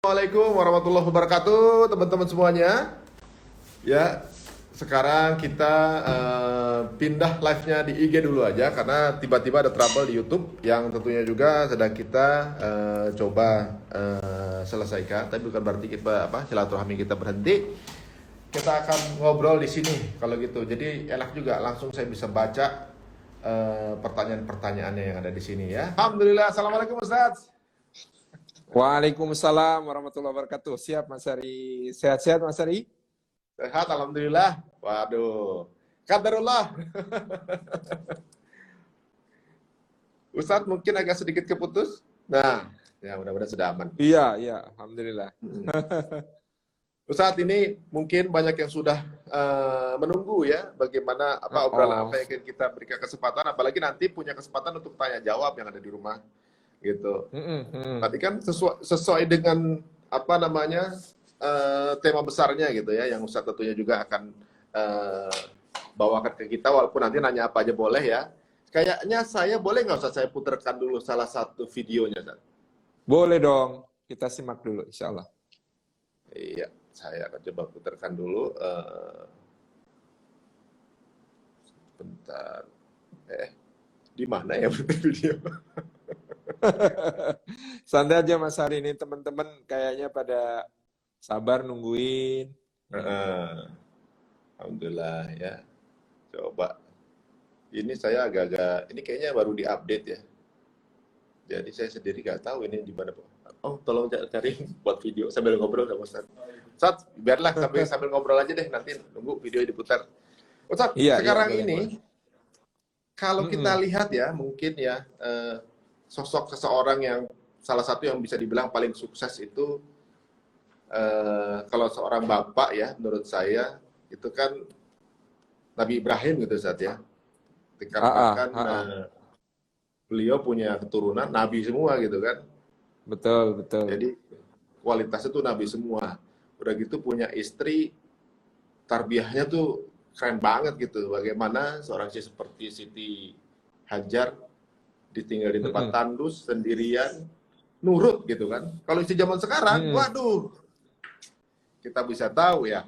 Assalamualaikum warahmatullahi wabarakatuh, teman-teman semuanya. Ya, sekarang kita pindah live-nya di IG dulu aja karena tiba-tiba ada trouble di YouTube yang tentunya juga sedang kita coba selesaikan. Tapi bukan berarti kita silaturahmi kita berhenti. Kita akan ngobrol di sini kalau gitu. Jadi enak juga langsung saya bisa baca pertanyaan-pertanyaannya yang ada di sini ya. Alhamdulillah. Assalamualaikum Ustaz. Waalaikumsalam warahmatullahi wabarakatuh. Siap Mas Ari. Sehat-sehat Mas Ari? Sehat, alhamdulillah. Waduh, kadarullah. Ustadz mungkin agak sedikit keputus. Nah, ya mudah-mudahan sudah aman. Iya, alhamdulillah. Ustadz ini mungkin banyak yang sudah menunggu ya, bagaimana obrolan apa yang akan kita berikan kesempatan, apalagi nanti punya kesempatan untuk tanya jawab yang ada di rumah, gitu. Tadi kan sesuai dengan tema besarnya gitu ya, yang Ustadz tentunya juga akan bawakan ke kita, walaupun nanti nanya apa aja boleh ya. Kayaknya saya boleh nggak Ustadz saya putarkan dulu salah satu videonya, Ustadz? Boleh dong, kita simak dulu insya Allah. Iya, saya akan coba putarkan dulu. Bentar. Di mana ya video? Santai aja Mas Ari, ini teman-teman kayaknya pada sabar nungguin. Alhamdulillah ya. Coba. Ini saya agak-agak, ini kayaknya baru diupdate ya. Jadi saya sendiri nggak tahu ini di mana. Oh, tolong cari buat video sambil ngobrol sama Ustaz. Ustaz, biarlah sambil ngobrol aja deh, nanti nunggu video diputar. Ustaz, sekarang ini kalau kita lihat ya, mungkin ya sosok seseorang yang salah satu yang bisa dibilang paling sukses itu kalau seorang bapak ya, menurut saya itu kan Nabi Ibrahim gitu Ustaz ya. Dikarenakan beliau punya keturunan Nabi semua gitu kan. Betul. Jadi kualitasnya tuh Nabi semua. Udah gitu punya istri, tarbiyahnya tuh keren banget gitu. Bagaimana seorang seperti Siti Hajar ditinggal di tempat tandus sendirian, nurut gitu kan. Kalau istri zaman sekarang, waduh, kita bisa tahu ya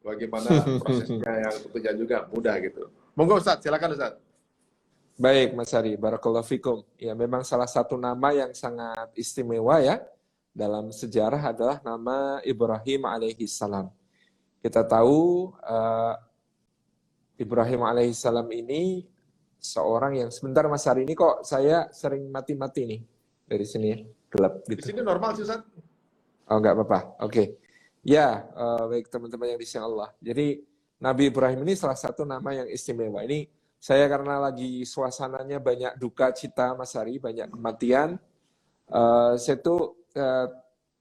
bagaimana prosesnya yang tentunya juga mudah gitu. Monggo Ustaz, silakan Ustaz. Baik Mas Ari, barakallahu fikum. Ya memang salah satu nama yang sangat istimewa ya dalam sejarah adalah nama Ibrahim alaihissalam. Kita tahu Ibrahim alaihissalam ini seorang yang sebentar Mas Ari, ini kok saya sering mati-mati nih dari sini gelap gitu. Di sini normal sih Ustaz. Oh nggak apa-apa, oke. Ya, baik teman-teman yang disayang Allah. Jadi Nabi Ibrahim ini salah satu nama yang istimewa. Ini saya karena lagi suasananya banyak duka cita Mas Ari, banyak kematian. Saya tuh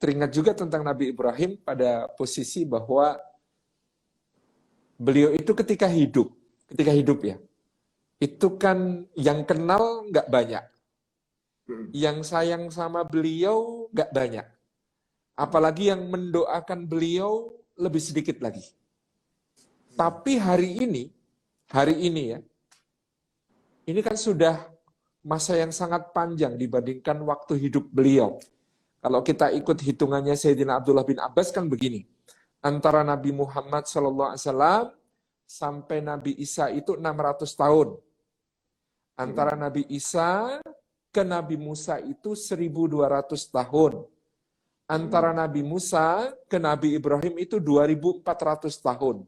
teringat juga tentang Nabi Ibrahim pada posisi bahwa beliau itu ketika hidup ya, itu kan yang kenal nggak banyak. Yang sayang sama beliau nggak banyak. Apalagi yang mendoakan beliau lebih sedikit lagi. Tapi hari ini ya, ini kan sudah masa yang sangat panjang dibandingkan waktu hidup beliau. Kalau kita ikut hitungannya Sayyidina Abdullah bin Abbas kan begini. Antara Nabi Muhammad SAW sampai Nabi Isa itu 600 tahun. Antara Nabi Isa ke Nabi Musa itu 1200 tahun. Antara Nabi Musa ke Nabi Ibrahim itu 2400 tahun.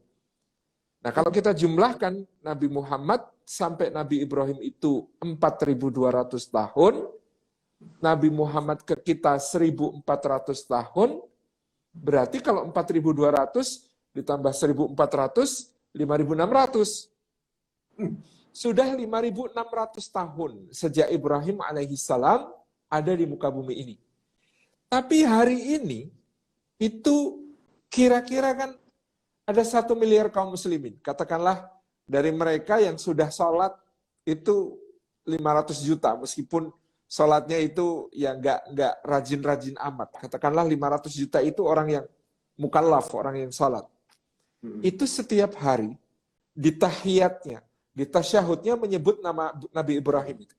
Nah, kalau kita jumlahkan Nabi Muhammad sampai Nabi Ibrahim itu 4200 tahun, Nabi Muhammad ke kita 1400 tahun, berarti kalau 4200 ditambah 1400, 5600. Sudah 5600 tahun sejak Ibrahim alaihissalam ada di muka bumi ini. Tapi hari ini itu kira-kira kan ada 1 miliar kaum muslimin. Katakanlah dari mereka yang sudah sholat itu 500 juta. Meskipun sholatnya itu ya nggak rajin-rajin amat. Katakanlah 500 juta itu orang yang mukallaf, orang yang sholat. Itu setiap hari di tahiyatnya, di tasyahudnya menyebut nama Nabi Ibrahim itu.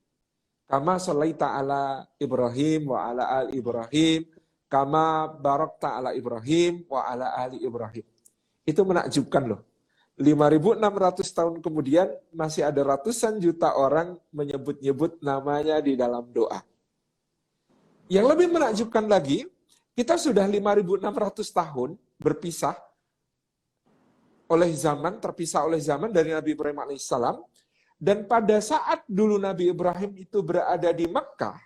Kama sholaita ala Ibrahim wa ala al Ibrahim, kama barakta ala Ibrahim wa ala ali Ibrahim. Itu menakjubkan loh. 5.600 tahun kemudian masih ada ratusan juta orang menyebut-nyebut namanya di dalam doa. Yang lebih menakjubkan lagi, kita sudah 5.600 tahun berpisah terpisah oleh zaman dari Nabi Ibrahim alaihissalam. Dan pada saat dulu Nabi Ibrahim itu berada di Mekkah,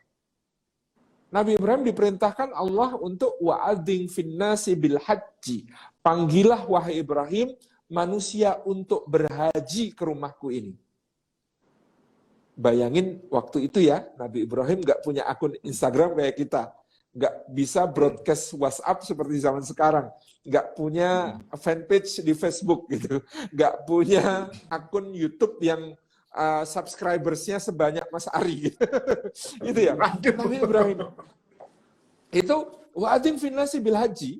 Nabi Ibrahim diperintahkan Allah untuk wa'adzin finnasi bil haji. Panggilah wahai Ibrahim manusia untuk berhaji ke rumahku ini. Bayangin waktu itu ya, Nabi Ibrahim nggak punya akun Instagram kayak kita. Nggak bisa broadcast WhatsApp seperti zaman sekarang. Nggak punya fanpage di Facebook gitu. Nggak punya akun YouTube yang subscribersnya sebanyak Mas Ari. Itu ya, Nabi Ibrahim. Itu wa'adzin finnasi bil haji.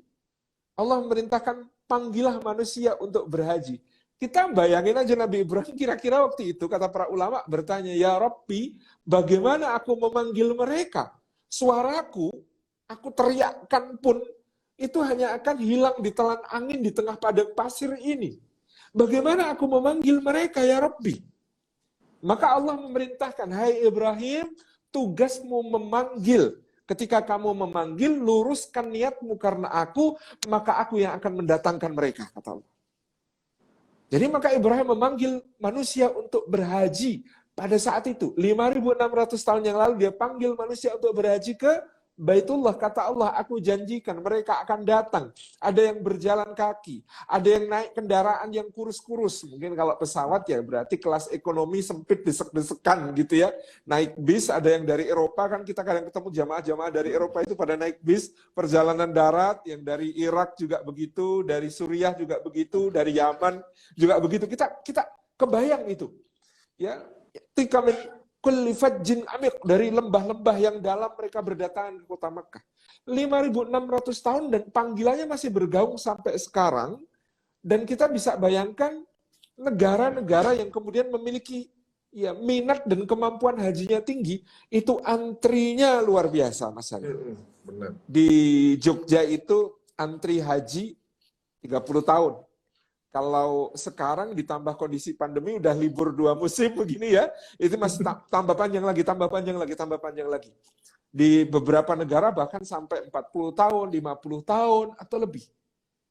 Allah memerintahkan panggilah manusia untuk berhaji. Kita bayangin aja Nabi Ibrahim kira-kira waktu itu, kata para ulama bertanya, ya Rabbi, bagaimana aku memanggil mereka? Suaraku, aku teriakkan pun, itu hanya akan hilang ditelan angin di tengah padang pasir ini. Bagaimana aku memanggil mereka, ya Rabbi? Maka Allah memerintahkan, hai Ibrahim, tugasmu memanggil. Ketika kamu memanggil, luruskan niatmu karena aku, maka aku yang akan mendatangkan mereka, kata Allah. Jadi maka Ibrahim memanggil manusia untuk berhaji pada saat itu. 5.600 tahun yang lalu dia panggil manusia untuk berhaji ke Baitullah. Kata Allah, aku janjikan mereka akan datang. Ada yang berjalan kaki, ada yang naik kendaraan yang kurus-kurus. Mungkin kalau pesawat ya berarti kelas ekonomi sempit, desek-desekan gitu ya. Naik bis, ada yang dari Eropa, kan kita kadang ketemu jamaah-jamaah dari Eropa itu pada naik bis, perjalanan darat, yang dari Irak juga begitu, dari Suriah juga begitu, dari Yaman juga begitu. Kita kebayang itu. Ya, tikamin kulli fajjin amik, dari lembah-lembah yang dalam mereka berdatangan ke kota Mekah. 5.600 tahun dan panggilannya masih bergaung sampai sekarang. Dan kita bisa bayangkan negara-negara yang kemudian memiliki ya minat dan kemampuan hajinya tinggi, itu antrinya luar biasa, Mas Ali. Benar. Di Jogja itu antri haji 30 tahun. Kalau sekarang ditambah kondisi pandemi udah libur 2 musim begini ya, itu masih tambah panjang lagi, tambah panjang lagi, tambah panjang lagi. Di beberapa negara bahkan sampai 40 tahun, 50 tahun atau lebih.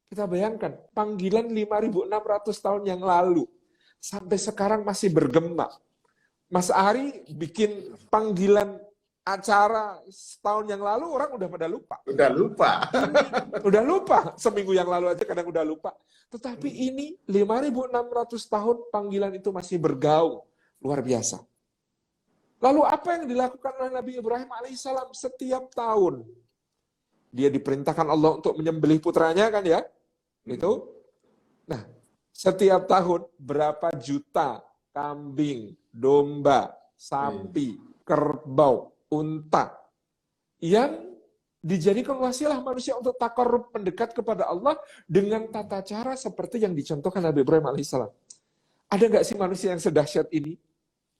Kita bayangkan, panggilan 5.600 tahun yang lalu sampai sekarang masih bergema. Mas Ari bikin panggilan acara setahun yang lalu, orang udah pada lupa. Udah lupa. Udah lupa. Seminggu yang lalu aja kadang udah lupa. Tetapi ini 5.600 tahun panggilan itu masih bergaung. Luar biasa. Lalu apa yang dilakukan oleh Nabi Ibrahim alaihissalam setiap tahun? Dia diperintahkan Allah untuk menyembelih putranya kan ya? Itu. Nah, setiap tahun berapa juta kambing, domba, sapi, kerbau, unta yang dijadikan wasilah manusia untuk takarrub, mendekat kepada Allah dengan tata cara seperti yang dicontohkan Nabi Ibrahim alaihissalam. Ada nggak sih manusia yang sedahsyat ini?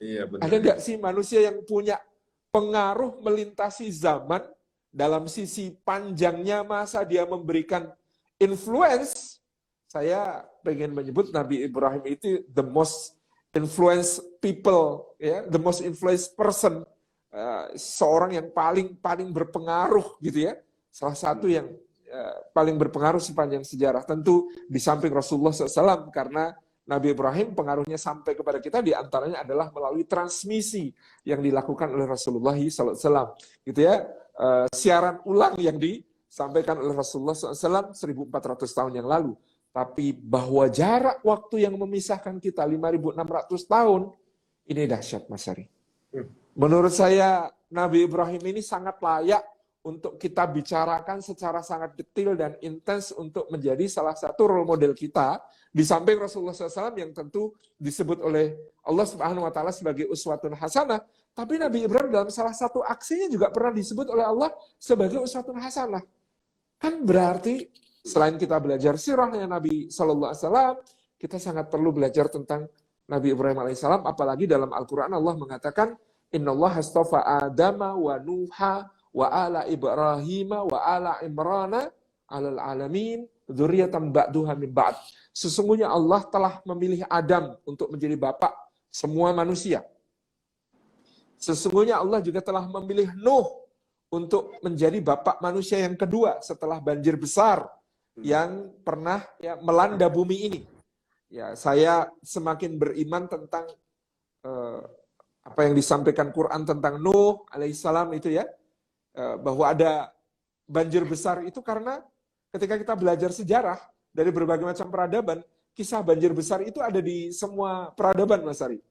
Iya, benar. Ada nggak sih manusia yang punya pengaruh melintasi zaman dalam sisi panjangnya masa dia memberikan influence? Saya pengen menyebut Nabi Ibrahim itu the most influence people, ya, the most influence person. Seorang yang paling berpengaruh gitu ya, salah satu yang paling berpengaruh sepanjang sejarah, tentu di samping Rasulullah SAW, karena Nabi Ibrahim pengaruhnya sampai kepada kita diantaranya adalah melalui transmisi yang dilakukan oleh Rasulullah SAW, gitu ya, siaran ulang yang disampaikan oleh Rasulullah SAW 1.400 tahun yang lalu. Tapi bahwa jarak waktu yang memisahkan kita 5.600 tahun, ini dahsyat, Mas Ari. Menurut saya, Nabi Ibrahim ini sangat layak untuk kita bicarakan secara sangat detail dan intens untuk menjadi salah satu role model kita, di samping Rasulullah SAW yang tentu disebut oleh Allah Subhanahu wa Ta'ala sebagai uswatun hasanah. Tapi Nabi Ibrahim dalam salah satu aksinya juga pernah disebut oleh Allah sebagai uswatun hasanah. Kan berarti selain kita belajar sirahnya Nabi SAW, kita sangat perlu belajar tentang Nabi Ibrahim alaihissalam, apalagi dalam Al-Quran Allah mengatakan, Innallaha astafa Adama wa Nuha wa ala Ibrahim wa ala Imrana 'alal alamin dzurriyyatan ba'duha min ba'd. Sesungguhnya Allah telah memilih Adam untuk menjadi bapak semua manusia. Sesungguhnya Allah juga telah memilih Nuh untuk menjadi bapak manusia yang kedua setelah banjir besar yang pernah melanda bumi ini. Ya, saya semakin beriman tentang apa yang disampaikan Quran tentang Nuh alaihissalam itu ya, bahwa ada banjir besar itu karena ketika kita belajar sejarah dari berbagai macam peradaban, kisah banjir besar itu ada di semua peradaban, Mas Ari.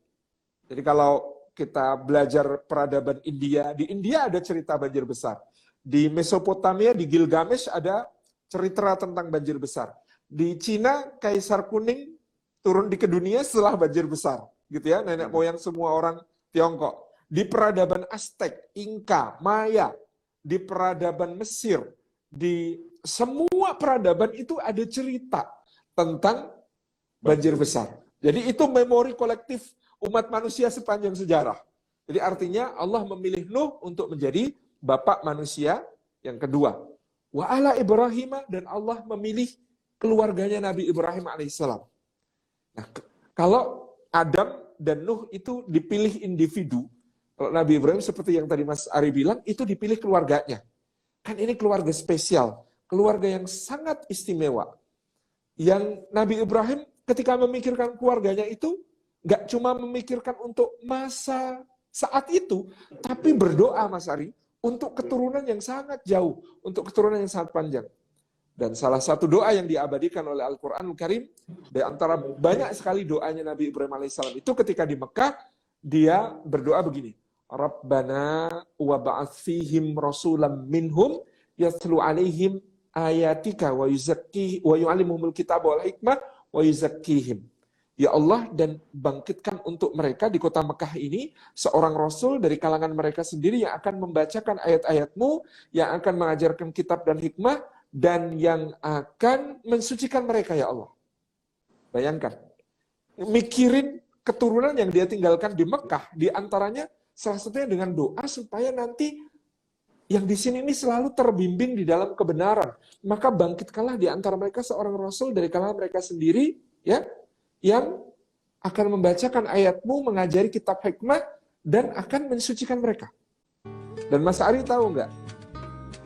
Jadi kalau kita belajar peradaban India, di India ada cerita banjir besar. Di Mesopotamia, di Gilgamesh ada cerita tentang banjir besar. Di Cina, Kaisar Kuning turun ke dunia setelah banjir besar, gitu ya, nenek moyang semua orang Tiongkok. Di peradaban Aztec, Inka, Maya, di peradaban Mesir, di semua peradaban itu ada cerita tentang banjir besar. Jadi itu memori kolektif umat manusia sepanjang sejarah. Jadi artinya Allah memilih Nuh untuk menjadi bapak manusia yang kedua. Wa ala Ibrahim, dan Allah memilih keluarganya Nabi Ibrahim alaihissalam. Nah, kalau Adam dan Nuh itu dipilih individu, kalau Nabi Ibrahim seperti yang tadi Mas Ari bilang, itu dipilih keluarganya. Kan ini keluarga spesial, keluarga yang sangat istimewa. Yang Nabi Ibrahim ketika memikirkan keluarganya itu, nggak cuma memikirkan untuk masa saat itu, tapi berdoa, Mas Ari, untuk keturunan yang sangat jauh, untuk keturunan yang sangat panjang. Dan salah satu doa yang diabadikan oleh Al-Quranul Karim, di antara banyak sekali doanya Nabi Ibrahim alaihissalam itu ketika di Mekah, dia berdoa begini, Rabbana wa ba'ats fihim rasulam minhum yatlu alaihim ayatika wa yuzakki wa yu'allimuhumul kitaba wal hikmah wa yuzakkihim. Ya Allah, dan bangkitkan untuk mereka di kota Mekah ini seorang Rasul dari kalangan mereka sendiri yang akan membacakan ayat-ayat-Mu, yang akan mengajarkan kitab dan hikmah, dan yang akan mensucikan mereka, ya Allah. Bayangkan, mikirin keturunan yang dia tinggalkan di Mekah, di antaranya salah satunya dengan doa supaya nanti yang di sini ini selalu terbimbing di dalam kebenaran. Maka bangkitkanlah di antara mereka seorang Rasul dari kalangan mereka sendiri, ya, yang akan membacakan ayat-Mu, mengajari kitab hikmah, dan akan mensucikan mereka. Dan Mas Ari tahu nggak?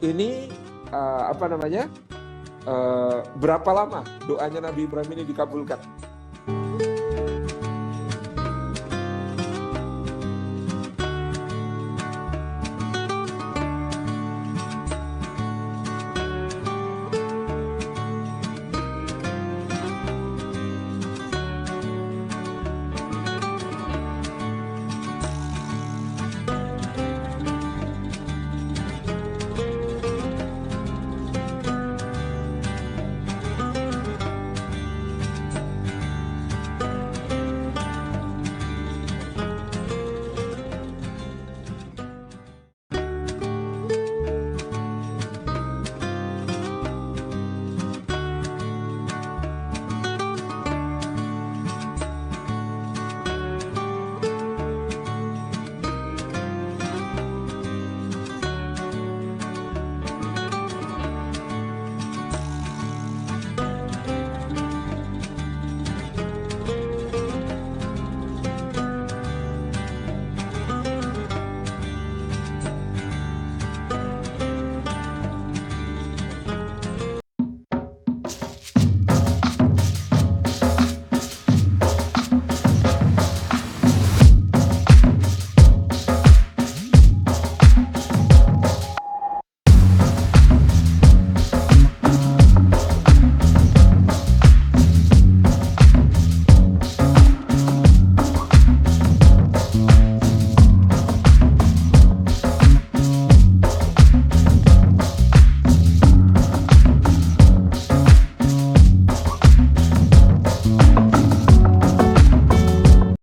Ini berapa lama doanya Nabi Ibrahim ini dikabulkan?